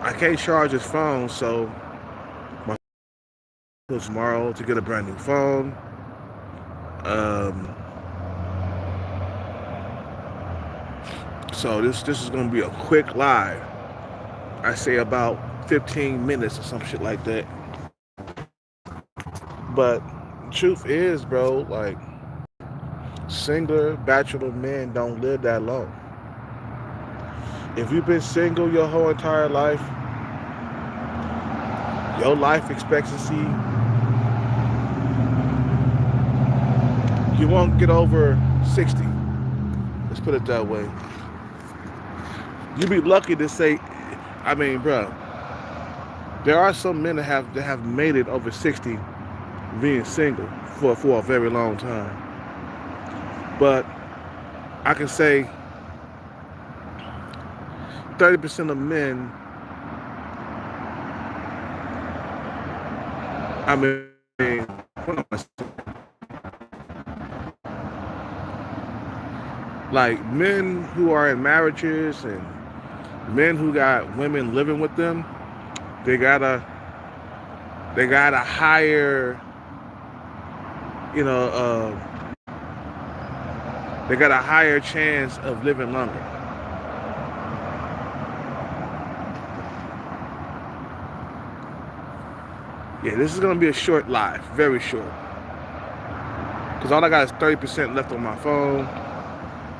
I can't charge his phone, so my phone tomorrow to get a brand new phone. Um, so this is gonna be a quick live. I say about 15 minutes or some shit like that. But truth is, bro, like single bachelor men don't live that long. If you've been single your whole entire life, your life expectancy, you won't get over 60. Let's put it that way. You'd be lucky to say, I mean, bro, there are some men that have made it over 60 being single for a very long time. But I can say 30% of men, I mean, what am I saying? Like men who are in marriages and men who got women living with them, they got a higher, you know, they got a higher chance of living longer. Yeah, this is gonna be a short live, very short, because all I got is 30% left on my phone.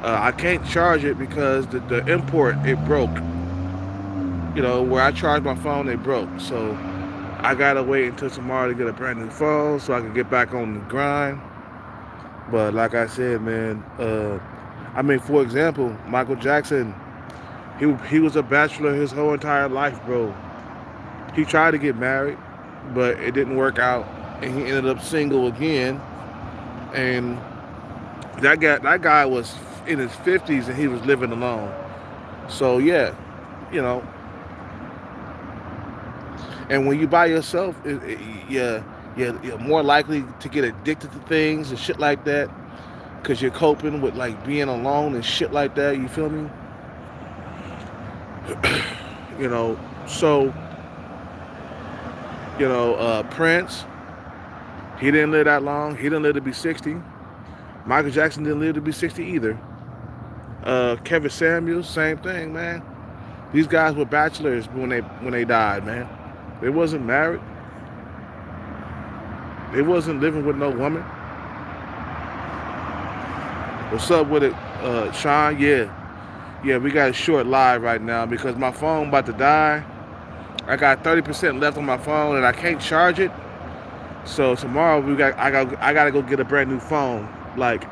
I can't charge it because the import it broke. You know, where I charged my phone, it broke. So I gotta wait until tomorrow to get a brand new phone so I can get back on the grind. But like I said, man, I mean, for example, Michael Jackson, he was a bachelor his whole entire life, bro. He tried to get married, but it didn't work out, and he ended up single again. And that guy was in his 50s and he was living alone. So yeah, you know, and when you by yourself, you're more likely to get addicted to things and shit like that because you're coping with like being alone and shit like that. You feel me? You know, so Prince, he didn't live that long. He didn't live to be 60. Michael Jackson didn't live to be 60 either. Kevin Samuels, same thing, man. These guys were bachelors when they died, man. They wasn't married. They wasn't living with no woman. What's up with it, Sean? Yeah, we got a short live right now because my phone about to die. I got 30% left on my phone and I can't charge it. So tomorrow I gotta go get a brand new phone, like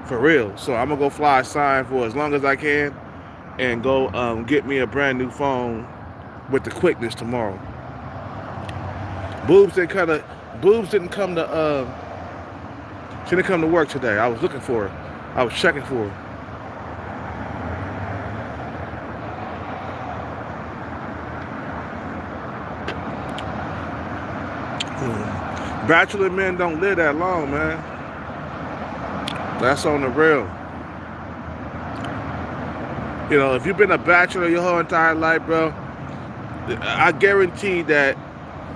for real. So I'm gonna go fly a sign for as long as I can and go get me a brand new phone with the quickness tomorrow. Boobs didn't kind of Boobs didn't come to she didn't come to work today. I was looking for her. I was checking for her. Bachelor men don't live that long, man. That's on the real. You know, if you've been a bachelor your whole entire life, bro, I guarantee that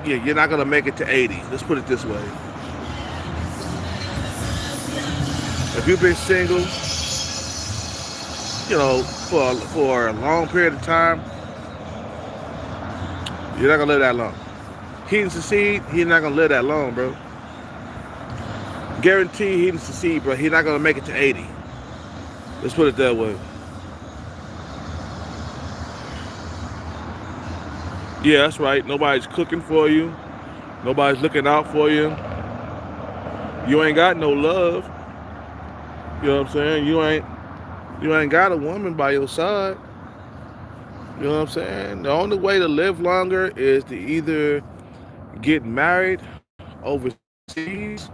you're not gonna make it to 80. Let's put it this way. If you've been single, for a long period of time, you're not gonna live that long. He didn't succeed, he's not gonna live that long, bro. Guarantee he didn't succeed, bro. He's not gonna make it to 80. Let's put it that way. Yeah, that's right. Nobody's cooking for you. Nobody's looking out for you. You ain't got no love. You know what I'm saying? You ain't got a woman by your side. You know what I'm saying? The only way to live longer is to either get married overseas,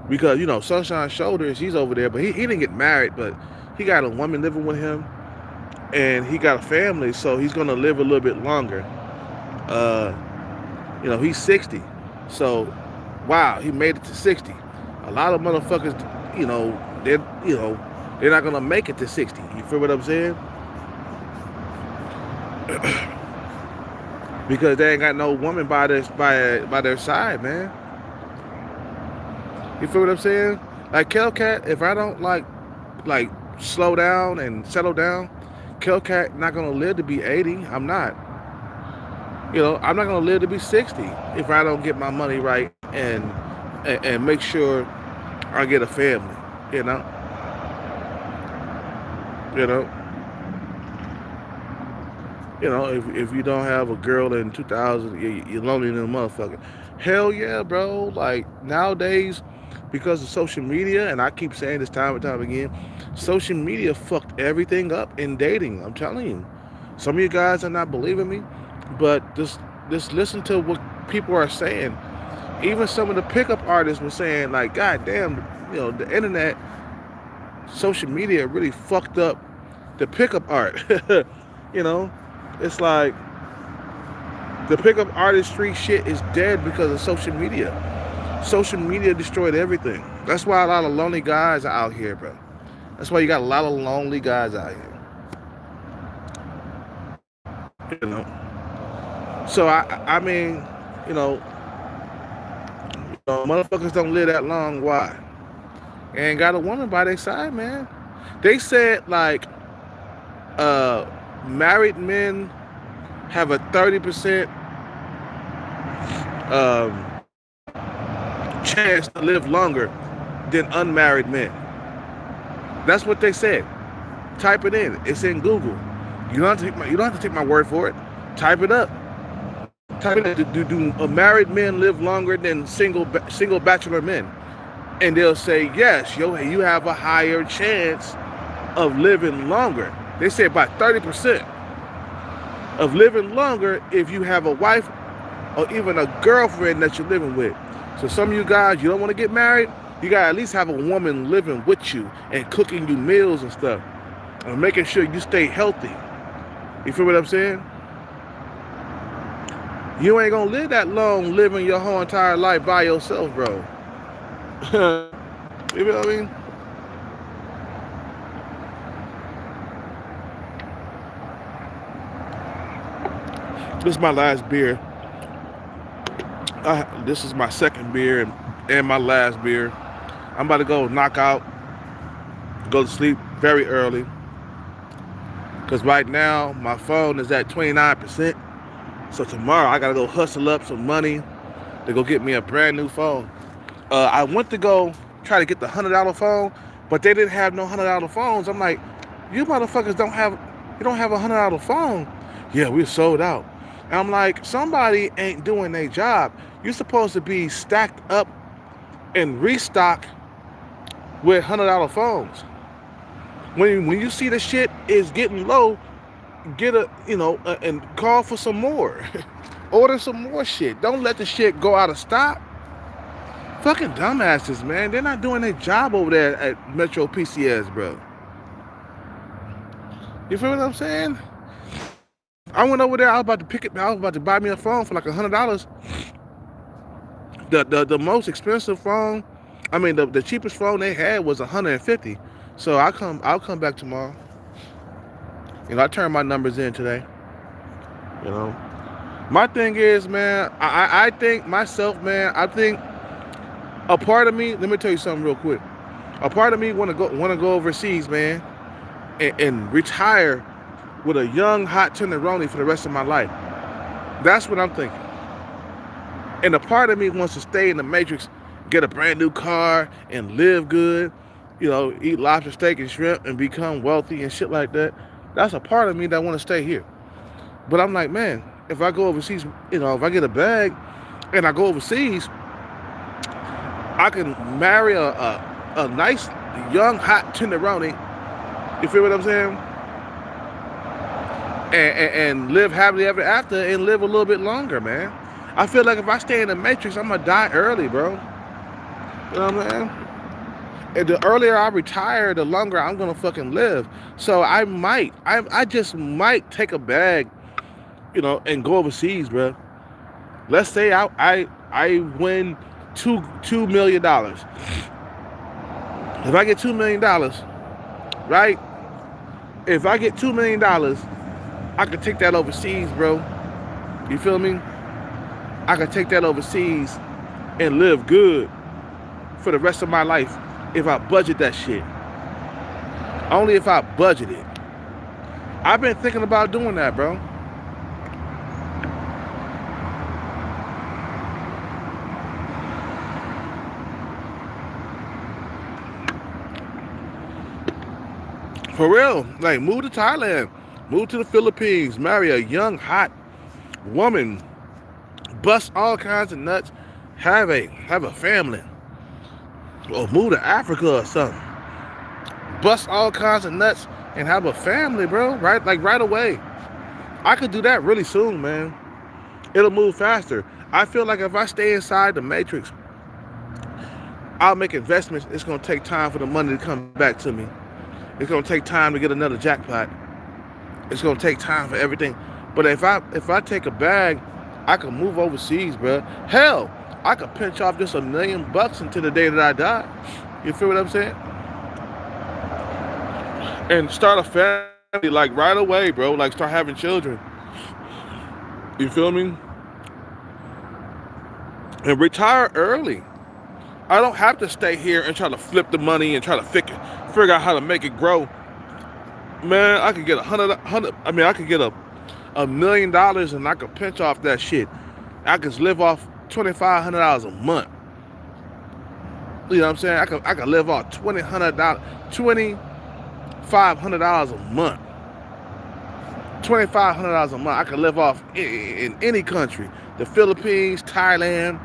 because Sunshine Shoulders, he's over there, but he didn't get married, but he got a woman living with him and he got a family, so he's gonna live a little bit longer. Uh, he's 60, so wow, he made it to 60. A lot of motherfuckers, they're not gonna make it to 60. You feel what I'm saying? because they ain't got no woman by their side, man. You feel what I'm saying? Like Kelcat, if I don't like slow down and settle down, Kelcat not gonna live to be 80. I'm not. You know, I'm not gonna live to be 60 if I don't get my money right and make sure I get a family. You know, you know, if you don't have a girl in 2000, you're lonely than a motherfucker. Hell yeah, bro. Like nowadays, because of social media, and I keep saying this time and time again, social media fucked everything up in dating. I'm telling you. Some of you guys are not believing me, but just listen to what people are saying. Even some of the pickup artists were saying, like, God damn, the internet, social media really fucked up the pickup art. you know, it's like the pickup artistry shit is dead because of social media. Social media destroyed everything. That's why a lot of lonely guys are out here, bro. That's why you got a lot of lonely guys out here. You know. So I mean, you know, motherfuckers don't live that long. Why? They ain't got a woman by their side, man. They said like married men have a 30% chance to live longer than unmarried men. That's what they said. Type it in. It's in Google. You don't have to take my word for it. Type it up. Type it in. Do married men live longer than single bachelor men? And they'll say yes. You have a higher chance of living longer. They say about 30% of living longer if you have a wife or even a girlfriend that you're living with. So some of you guys, you don't want to get married, you gotta at least have a woman living with you and cooking you meals and stuff and making sure you stay healthy. You feel what I'm saying? You ain't gonna live that long living your whole entire life by yourself, bro. You know what I mean? This is my last beer. This is my second beer and my last beer. I'm about to go knock out, go to sleep very early. Because right now, my phone is at 29%. So tomorrow, I got to go hustle up some money to go get me a brand new phone. I went to go try to get the $100 phone, but they didn't have no $100 phones. I'm like, you motherfuckers don't have a $100 phone? Yeah, we're sold out. And I'm like, somebody ain't doing their job. You're supposed to be stacked up and restock with $100 phones. When you see the shit is getting low, get and call for some more. Order some more shit. Don't let the shit go out of stock. Fucking dumbasses, man. They're not doing their job over there at Metro PCS, bro. You feel what I'm saying? I went over there. I was about to pick it. I was about to buy me a phone for like $100. The most expensive phone, I mean the cheapest phone they had was $150. So I'll come back tomorrow. I turned my numbers in today. My thing is, man, I think myself, man, I think a part of me, let me tell you something real quick. A part of me want to go overseas, man, and retire with a young hot tenderoni for the rest of my life. That's what I'm thinking. And a part of me wants to stay in the Matrix, get a brand new car and live good, eat lobster steak and shrimp and become wealthy and shit like that. That's a part of me that want to stay here. But I'm like, man, if I go overseas, if I get a bag and I go overseas, I can marry a nice young hot tenderoni. You feel what I'm saying? And live happily ever after and live a little bit longer, man. I feel like if I stay in the Matrix, I'm gonna die early, bro. You know what I'm saying? And the earlier I retire, the longer I'm gonna fucking live. So I just might take a bag, and go overseas, bro. Let's say I win $2 million. If I get $2 million, right? If I get $2 million, I could take that overseas, bro. You feel me? I could take that overseas and live good for the rest of my life if I budget that shit. Only if I budget it. I've been thinking about doing that, bro. For real. Like, move to Thailand. Move to the Philippines. Marry a young, hot woman. Bust all kinds of nuts. Have a family. Or move to Africa or something. Bust all kinds of nuts and have a family, bro. Right? Like, right away. I could do that really soon, man. It'll move faster. I feel like if I stay inside the matrix, I'll make investments. It's going to take time for the money to come back to me. It's going to take time to get another jackpot. It's going to take time for everything. But if I take a bag, I can move overseas, bro. Hell, I could pinch off just $1 million until the day that I die. You feel what I'm saying? And start a family, like, right away, bro. Like, start having children. You feel me? And retire early. I don't have to stay here and try to flip the money and try to figure out how to make it grow. Man, I could get I could get $1 million and I could pinch off that shit. I could live off $2,500 a month. You know what I'm saying? I could live off $2,500 a month. $2,500 a month. I could live off in any country. The Philippines, Thailand,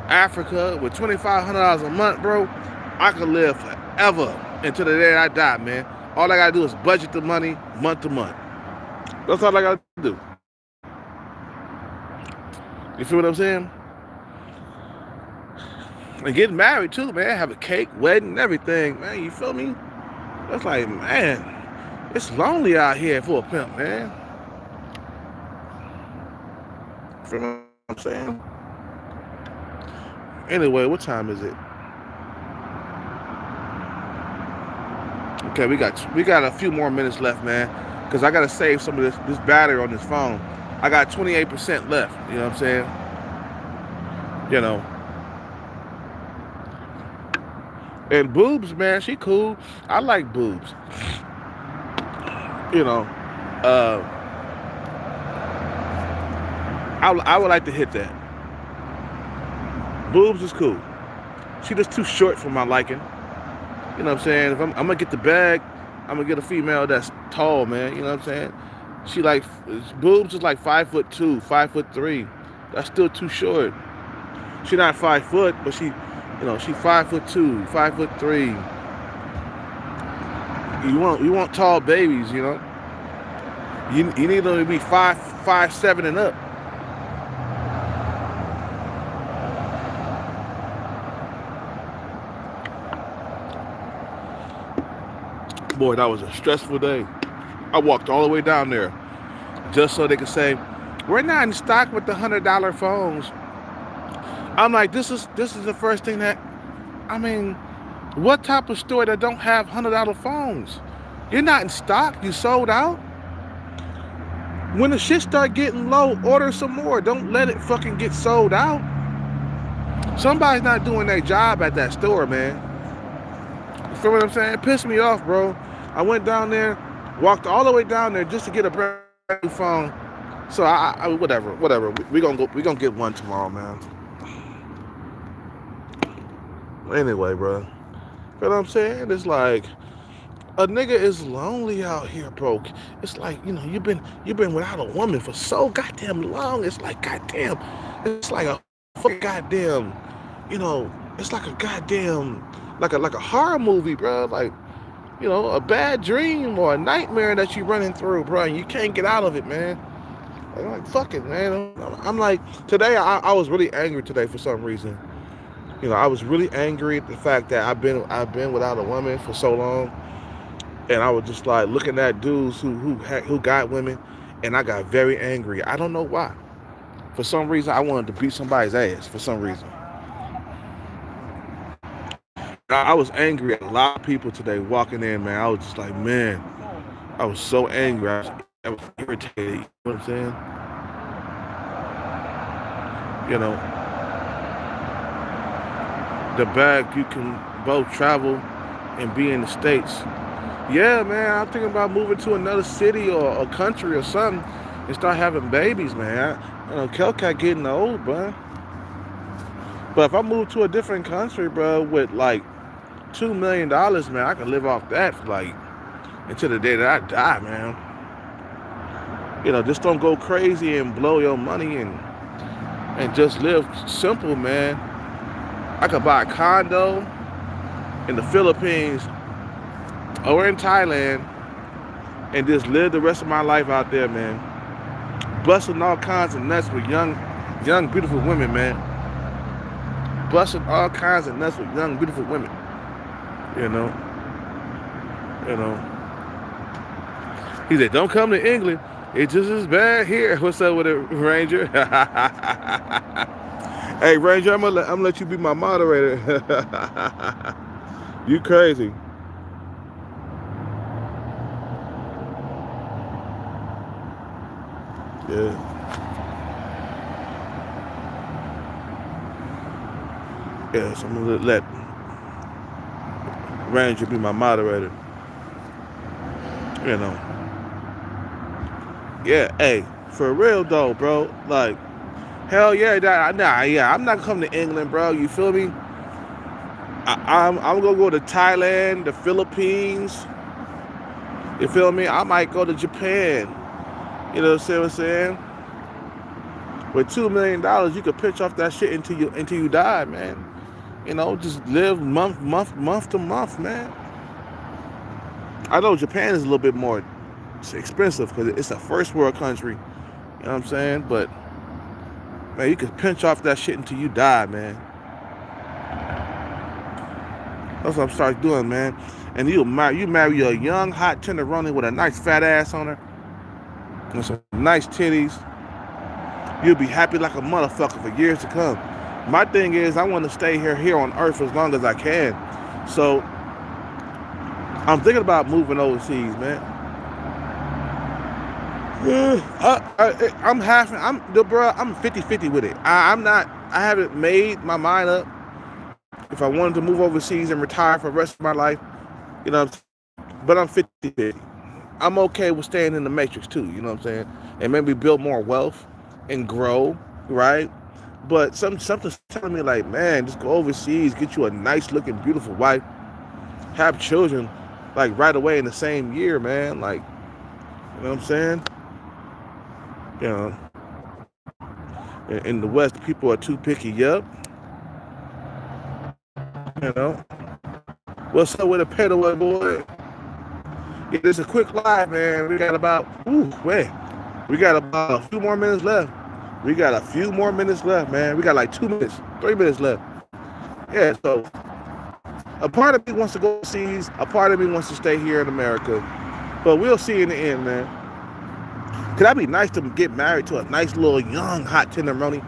Africa, with $2,500 a month, bro. I could live forever until the day I die, man. All I gotta do is budget the money month to month. That's all I gotta do. You feel what I'm saying? And getting married too, man. Have a cake, wedding, everything, man. You feel me? That's like, man, it's lonely out here for a pimp, man. You feel what I'm saying? Anyway, what time is it? Okay, we got a few more minutes left, man, because I gotta save some of this battery on this phone. I got 28% left. You know what I'm saying? You know. And Boobs, man, she cool. I like Boobs. You know, I would like to hit that. Boobs is cool. She just too short for my liking. You know what I'm saying? If I'm gonna get the bag, I'm gonna get a female that's tall, man. You know what I'm saying? She like, Boobs is like 5'2", 5'3". That's still too short. She not 5 foot, but she, you know, she 5'2", 5'3". You want tall babies, you know. You need them to be 5'7" and up. Boy, that was a stressful day. I walked all the way down there just so they could say, we're not in stock with the $100 phones. I'm like, this is the first thing that, I mean, what type of store that don't have $100 phones? You're not in stock. You sold out. When the shit start getting low, order some more. Don't let it fucking get sold out. Somebody's not doing their job at that store, man. You feel what I'm saying? It pissed me off, bro. I went down there, walked all the way down there just to get a brand new phone. So I whatever. We gonna get one tomorrow, man. Anyway, bro. You know what I'm saying? It's like, a nigga is lonely out here, bro. It's like, you know, you've been without a woman for so goddamn long. It's like, goddamn, it's like a fucking goddamn, you know, it's like a goddamn, like a horror movie, bro. Like, you know, a bad dream or a nightmare that you're running through, bro, and you can't get out of it, man. I'm like, fuck it, man. I'm like, today I was really angry today for some reason. You know, I was really angry at the fact that I've been without a woman for so long, and I was just like looking at dudes who got women, and I got very angry. I don't know why. For some reason, I wanted to beat somebody's ass. For some reason, I was angry at a lot of people today walking in, man. I was just like, man, I was so angry. I was I was irritated. You know what I'm saying? You know, the bag you can both travel and be in the States. Yeah, man, I'm thinking about moving to another city or a country or something and start having babies, man. Kelcat getting old, bro. But if I move to a different country, bro, with like $2 million, man, I can live off that for like until the day that I die, man. Just don't go crazy and blow your money and just live simple, man. I could buy a condo in the Philippines or in Thailand and just live the rest of my life out there, man. Busting all kinds of nuts with young, beautiful women, man. Busting all kinds of nuts with young, beautiful women. You know. He said, "Don't come to England. It's just as bad here." What's up with it, Ranger? Hey, Ranger, I'm gonna let you be my moderator. You crazy. Yeah. Yes, I'm gonna let Ranger be my moderator. You know. Yeah, hey, for real though, bro. Like, hell yeah, yeah. I'm not coming to England, bro. You feel me? I'm gonna go to Thailand, the Philippines. You feel me? I might go to Japan. You know what I'm saying? With $2 million, you could pitch off that shit until you die, man. Just live month to month, man. I know Japan is a little bit more expensive because it's a first world country. You know what I'm saying? But man, you could pinch off that shit until you die, man. That's what I'm starting doing, man. And you marry a young, hot tenderoni with a nice fat ass on her and some nice titties. You'll be happy like a motherfucker for years to come. My thing is, I want to stay here on Earth as long as I can. So I'm thinking about moving overseas, man. I'm 50-50 with it. I haven't made my mind up if I wanted to move overseas and retire for the rest of my life, but I'm 50-50. I'm okay with staying in the matrix too, you know what I'm saying? And maybe build more wealth and grow, right? But something's telling me like, man, just go overseas, get you a nice looking, beautiful wife, have children like right away in the same year, man. Like, you know what I'm saying? In the West, people are too picky. Yup. What's up with a pedal boy? Yeah, this is a quick live, man. We got about a few more minutes left. Man. We got like 2 minutes, 3 minutes left. Yeah, so a part of me wants to go overseas. A part of me wants to stay here in America. But we'll see in the end, man. Could that be nice to get married to a nice little young hot tenderoni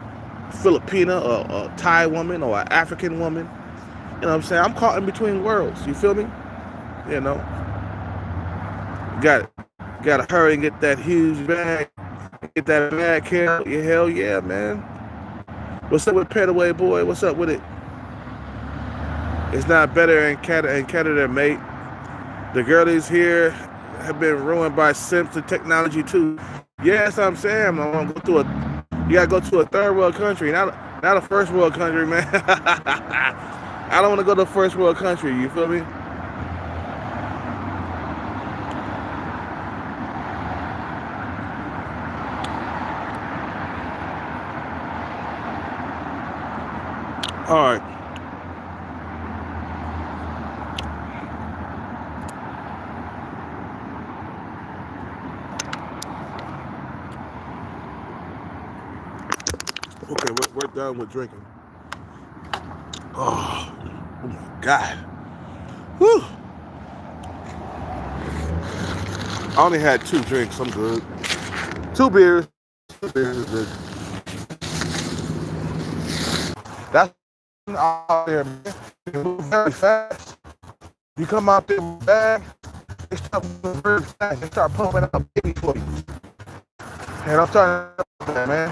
Filipina or a Thai woman or an African woman? You know what I'm saying? I'm caught in between worlds. You feel me? Gotta hurry and get that huge bag. Get that bag, hell yeah, man. What's up with Petaway boy? What's up with it? It's not better in Canada, mate. The girlies here have been ruined by simps and technology too. Yeah, that's what I'm saying. You gotta go to a third world country, not a first world country, man. I don't want to go to a first world country. You feel me? All right. Okay, we're done with drinking. Oh my God. Whew. I only had 2 drinks. I'm good. 2 beers. 2 beers is good. That's out there, man. You move very fast. You come out there with a bag, they start moving very fast. They start pumping out baby for you. And I'm starting to that, man.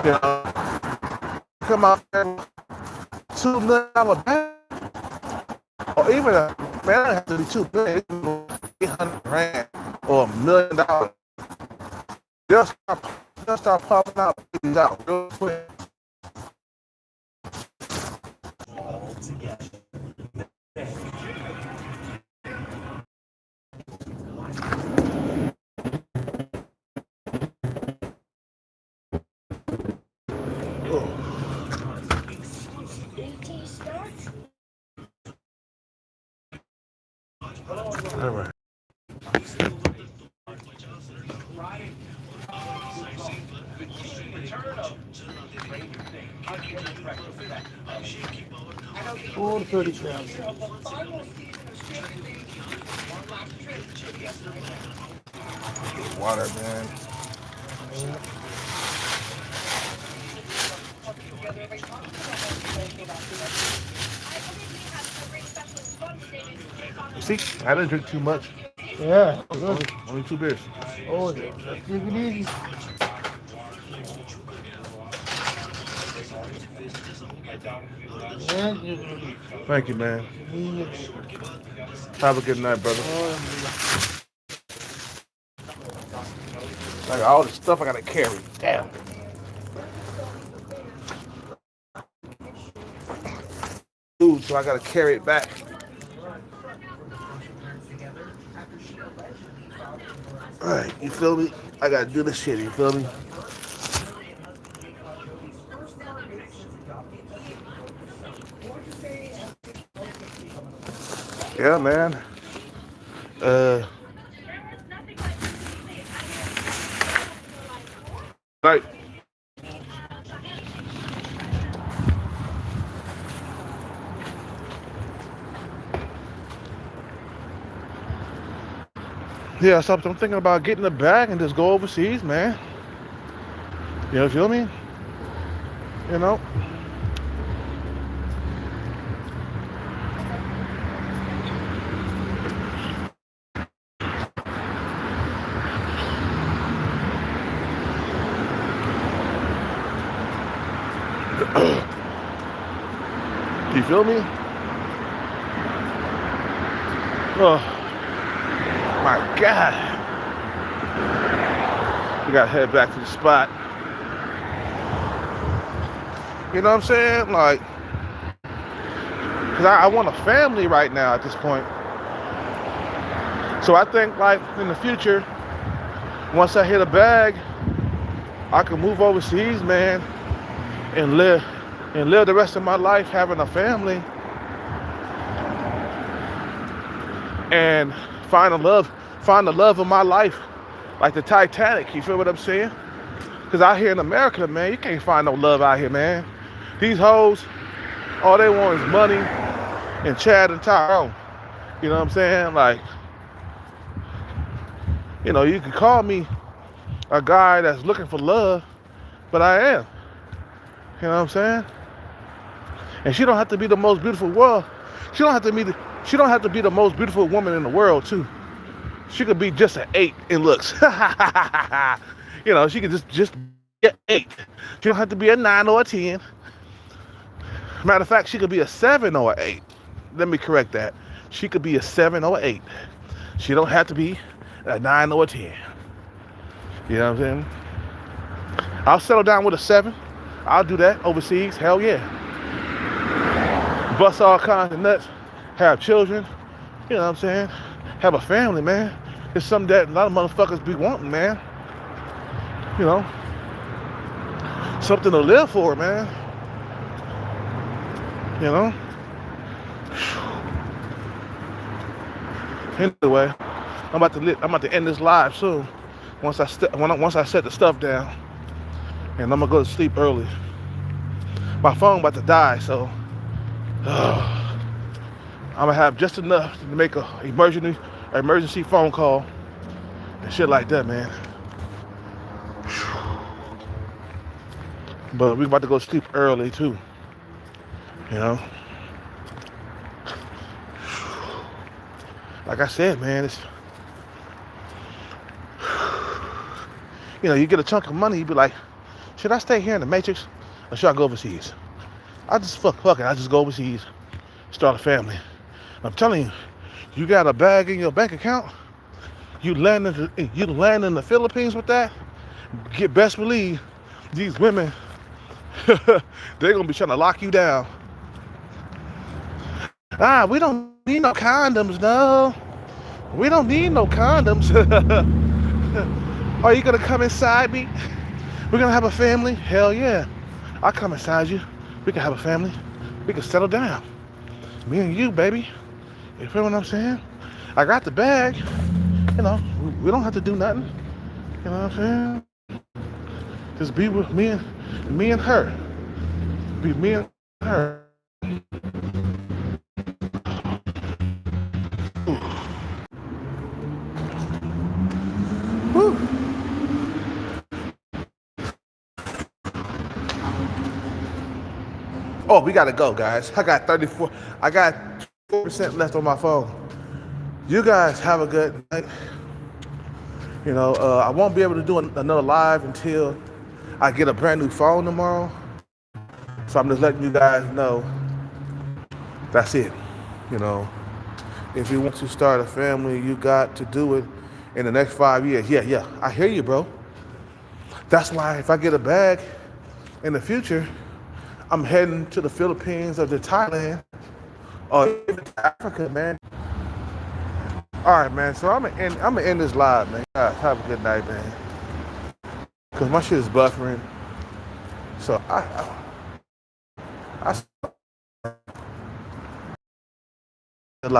You know, come out there, $2 million bag, or even man, I have to be $2 million, $800,000 or $1 million. They'll start popping out babies out real quick. All right. All 30 grams. Water, man. See, I didn't drink too much. Yeah. Only 2 beers. Oh, yeah. Take it easy. Yeah, Thank you, man. you need Have a good night, brother. it. Like all the stuff I gotta carry. Damn. Dude, so I gotta carry it back. Alright, you feel me? I gotta do this shit, you feel me? Yeah, man. Right. Yeah, so I'm thinking about getting a bag and just go overseas, man. You feel me? You know? You feel me? Oh, my God. We gotta head back to the spot. You know what I'm saying? Like, because I want a family right now at this point. So I think, like, in the future, once I hit a bag, I can move overseas, man, and live the rest of my life having a family and find the love of my life, like the Titanic. You feel what I'm saying? Because out here in America, man, you can't find no love out here, man. These hoes, all they want is money and Chad and Tyrone. You know what I'm saying? Like, you know, you can call me a guy that's looking for love, but I am. You know what I'm saying? And she don't have to be the most beautiful world. She don't have to be the most beautiful woman in the world too. She could be just an 8 in looks. You know, she could just be an 8. She don't have to be a 9 or a 10. Matter of fact, she could be a 7 or an 8. Let me correct that. She could be a 7 or an 8. She don't have to be a 9 or a 10. You know what I'm saying? I'll settle down with a 7. I'll do that overseas. Hell yeah. Bust all kinds of nuts. Have children. You know what I'm saying? Have a family, man. It's something that a lot of motherfuckers be wanting, man. You know? Something to live for, man. You know? Anyway, I'm about to end this live soon. Once I set the stuff down, and I'm gonna go to sleep early. My phone about to die, so I'm gonna have just enough to make a emergency phone call and shit like that, man. But we about to go to sleep early too. You know. like I said, man, it's, you get a chunk of money, you be like, should I stay here in the Matrix or should I go overseas? I just fuck it. I just go overseas, start a family. I'm telling you, you got a bag in your bank account. You land in the Philippines with that. Best believe these women, they're gonna be trying to lock you down. We don't need no condoms, no. We don't need no condoms. Are you gonna come inside me? We're gonna have a family? Hell yeah. I'll come inside you. We can have a family. We can settle down. Me and you, baby. You feel what I'm saying? I got the bag. We don't have to do nothing. You know what I'm saying? Just be with me and her. Be me and her. Woo. Oh, we gotta go, guys. I got 4% left on my phone. You guys have a good night. I won't be able to do another live until I get a brand new phone tomorrow. So I'm just letting you guys know that's it. If you want to start a family, you got to do it in the next 5 years. Yeah, I hear you, bro. That's why if I get a bag in the future, I'm heading to the Philippines or to Thailand or even to Africa, man. All right, man. So I'm gonna end this live, man. Guys, have a good night, man. Cause my shit is buffering. So I live.